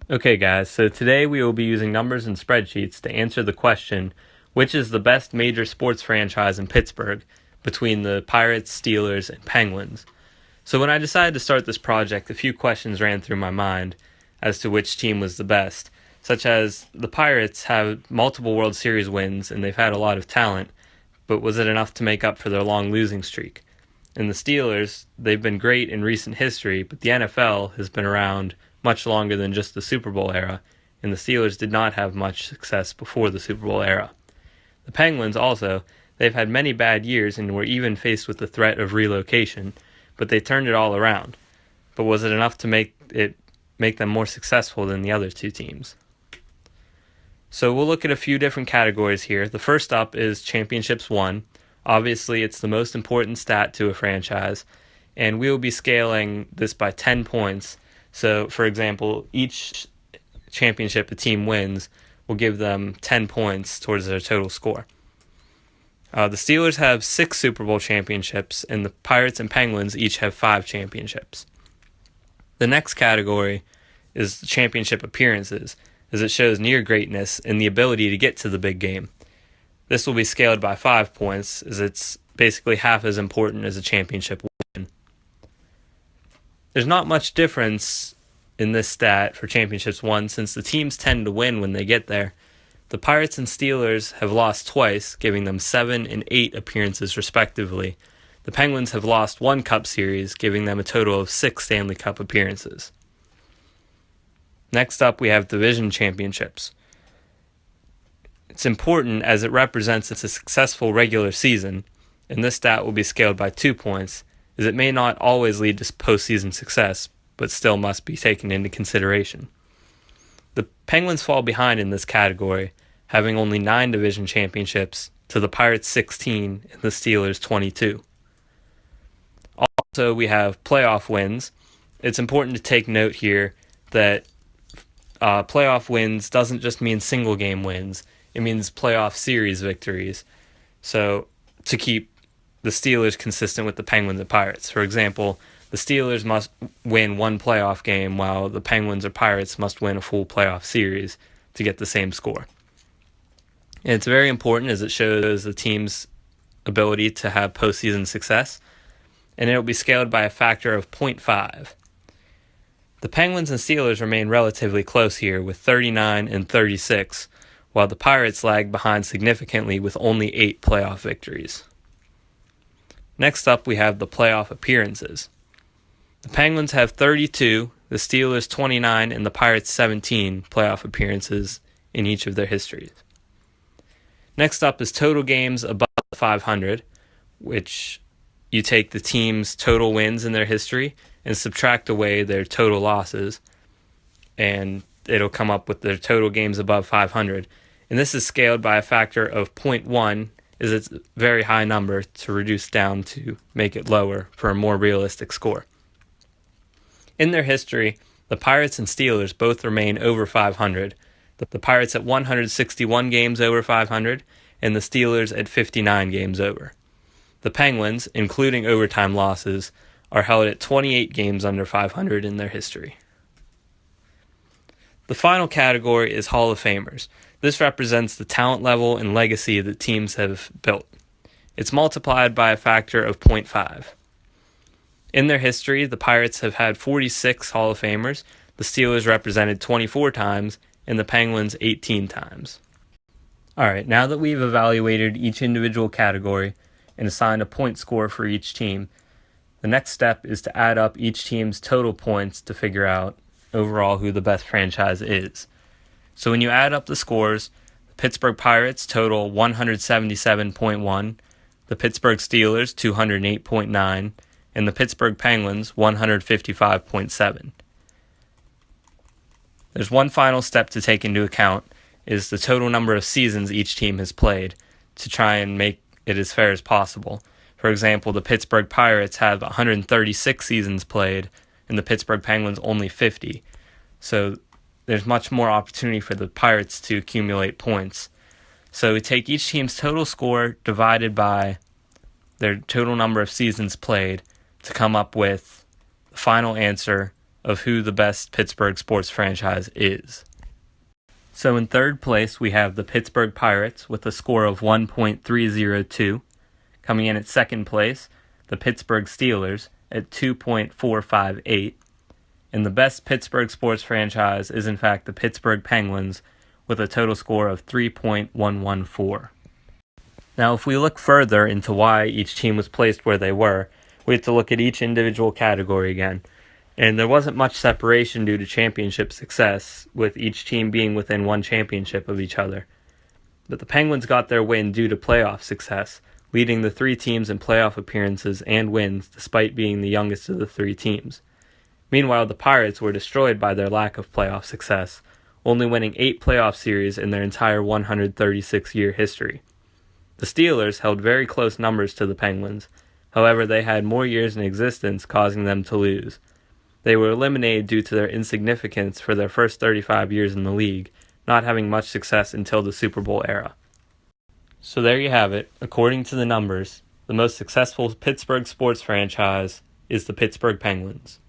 Okay guys, so today we will be using numbers and spreadsheets to answer the question, which is the best major sports franchise in Pittsburgh between the Pirates, Steelers, and Penguins? So when I decided to start this project, a few questions ran through my mind as to which team was the best, such as the Pirates have multiple World Series wins and they've had a lot of talent, but was it enough to make up for their long losing streak? And the Steelers, they've been great in recent history, but the NFL has been around much longer than just the Super Bowl era, and the Steelers did not have much success before the Super Bowl era. The Penguins also, they've had many bad years and were even faced with the threat of relocation, but they turned it all around. But was it enough to make them more successful than the other two teams? So we'll look at a few different categories here. The first up is championships won. Obviously, it's the most important stat to a franchise, and we will be scaling this by 10 points. So, for example, each championship a team wins will give them 10 points towards their total score. The Steelers have 6 Super Bowl championships, and the Pirates and Penguins each have 5 championships. The next category is championship appearances, as it shows near greatness and the ability to get to the big game. This will be scaled by 5 points, as it's basically half as important as a championship win. There's not much difference in this stat for championships won, since the teams tend to win when they get there. The Pirates and Steelers have lost twice, giving them 7 and 8 appearances respectively. The Penguins have lost 1 Cup Series, giving them a total of 6 Stanley Cup appearances. Next up, we have division championships. It's important as it represents a successful regular season, and this stat will be scaled by 2 points, as it may not always lead to postseason success, but still must be taken into consideration. The Penguins fall behind in this category, having only 9 division championships to the Pirates' 16 and the Steelers' 22. Also, we have playoff wins. It's important to take note here that playoff wins doesn't just mean single game wins. It means playoff series victories. So to keep the Steelers consistent with the Penguins and Pirates. For example, the Steelers must win 1 playoff game while the Penguins or Pirates must win a full playoff series to get the same score. And it's very important as it shows the team's ability to have postseason success, and it will be scaled by a factor of 0.5. The Penguins and Steelers remain relatively close here with 39 and 36, while the Pirates lag behind significantly with only 8 playoff victories. Next up, we have the playoff appearances. The Penguins have 32, the Steelers 29, and the Pirates 17 playoff appearances in each of their histories. Next up is total games above 500, which you take the team's total wins in their history and subtract away their total losses, and it'll come up with their total games above 500. And this is scaled by a factor of 0.1, as it's a very high number to reduce down to make it lower for a more realistic score. In their history, the Pirates and Steelers both remain over 500. The Pirates at 161 games over 500, and the Steelers at 59 games over. The Penguins, including overtime losses, are held at 28 games under 500 in their history. The final category is Hall of Famers. This represents the talent level and legacy that teams have built. It's multiplied by a factor of 0.5. In their history, the Pirates have had 46 Hall of Famers, the Steelers represented 24 times, and the Penguins 18 times. Alright, now that we've evaluated each individual category and assigned a point score for each team, the next step is to add up each team's total points to figure out overall who the best franchise is. So when you add up the scores, the Pittsburgh Pirates total 177.1, the Pittsburgh Steelers 208.9, and the Pittsburgh Penguins 155.7. There's one final step to take into account, is the total number of seasons each team has played to try and make it as fair as possible. For example, the Pittsburgh Pirates have 136 seasons played, and the Pittsburgh Penguins only 50. So there's much more opportunity for the Pirates to accumulate points. So we take each team's total score divided by their total number of seasons played to come up with the final answer of who the best Pittsburgh sports franchise is. So in third place, we have the Pittsburgh Pirates with a score of 1.302. Coming in at second place, the Pittsburgh Steelers at 2.458. And the best Pittsburgh sports franchise is in fact the Pittsburgh Penguins with a total score of 3.114. Now, if we look further into why each team was placed where they were, we have to look at each individual category again. And there wasn't much separation due to championship success, with each team being within one championship of each other. But the Penguins got their win due to playoff success, leading the three teams in playoff appearances and wins despite being the youngest of the three teams. Meanwhile, the Pirates were destroyed by their lack of playoff success, only winning 8 playoff series in their entire 136-year history. The Steelers held very close numbers to the Penguins, however they had more years in existence, causing them to lose. They were eliminated due to their insignificance for their first 35 years in the league, not having much success until the Super Bowl era. So there you have it. According to the numbers, the most successful Pittsburgh sports franchise is the Pittsburgh Penguins.